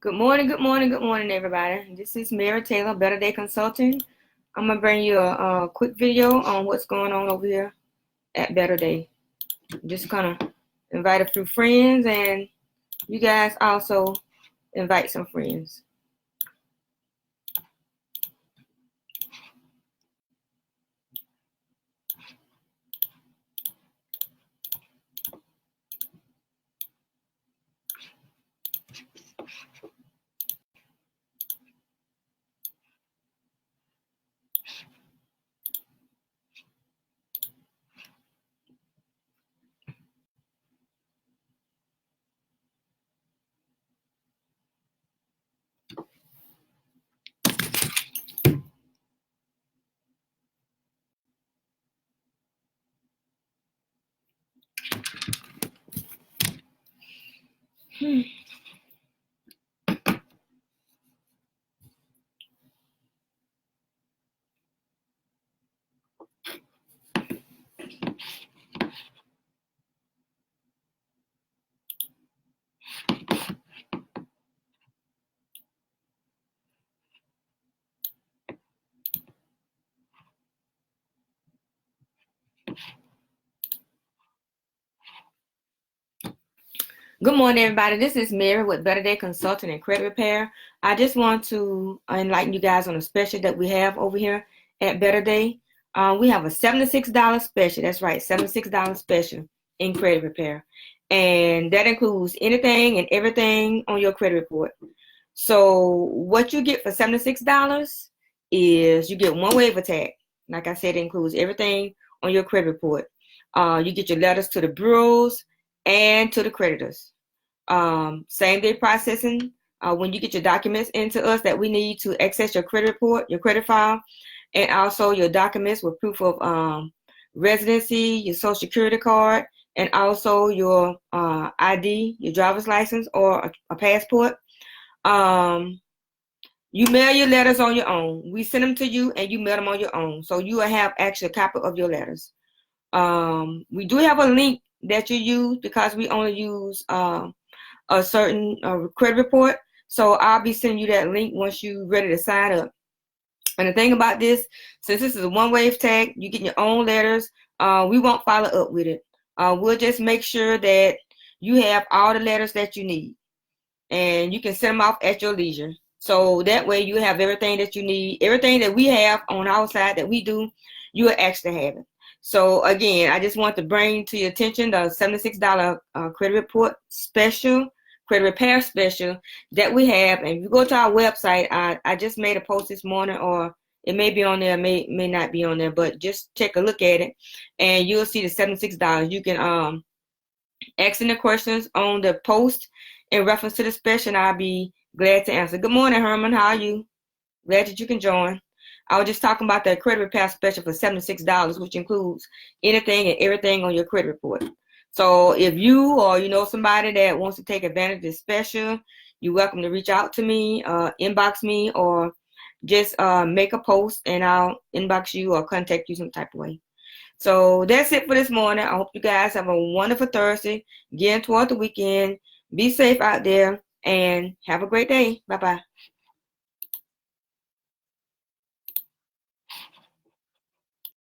Good morning, good morning, good morning, everybody. This is Mary Taylor, Better Day Consulting. I'm going to bring you a quick video on what's going on over here at Better Day. Just kind of invite a few friends, and you guys also invite some friends. Good morning, everybody. This is Mary with Better Day Consulting and Credit Repair. I just want to enlighten you guys on a special that we have over here at Better Day. We have a $76 special. That's right, $76 special in credit repair. And that includes anything and everything on your credit report. So what you get for $76 is you get one waiver tag. Like I said, it includes everything on your credit report. You get your letters to the bureaus and to the creditors. Same day processing. When you get your documents into us that we need to access your credit report, your credit file, and also your documents with proof of residency, your social security card, and also your ID, your driver's license or a passport. You mail your letters on your own. We send them to you and you mail them on your own. So you will have actually a copy of your letters. We do have a link that you use because we only use a certain credit report. So I'll be sending you that link once you're ready to sign up. And the thing about this, since this is a one-wave tag, you get your own letters. We won't follow up with it. We'll just make sure that you have all the letters that you need. And you can send them off at your leisure. So that way you have everything that you need. Everything that we have on our side that we do, you will actually have it. So again, I just want to bring to your attention the $76 credit report special, credit repair special that we have. And if you go to our website, I just made a post this morning, or it may be on there, may not be on there, but just take a look at it and you'll see the $76. You can ask any questions on the post in reference to the special, and I'll be glad to answer. Good morning, Herman. How are you? Glad that you can join. I was just talking about the credit repair special for $76, which includes anything and everything on your credit report. So if you or you know somebody that wants to take advantage of this special, you're welcome to reach out to me, inbox me, or just make a post and I'll inbox you or contact you some type of way. So that's it for this morning. I hope you guys have a wonderful Thursday. Getting toward the weekend. Be safe out there and have a great day. Bye-bye.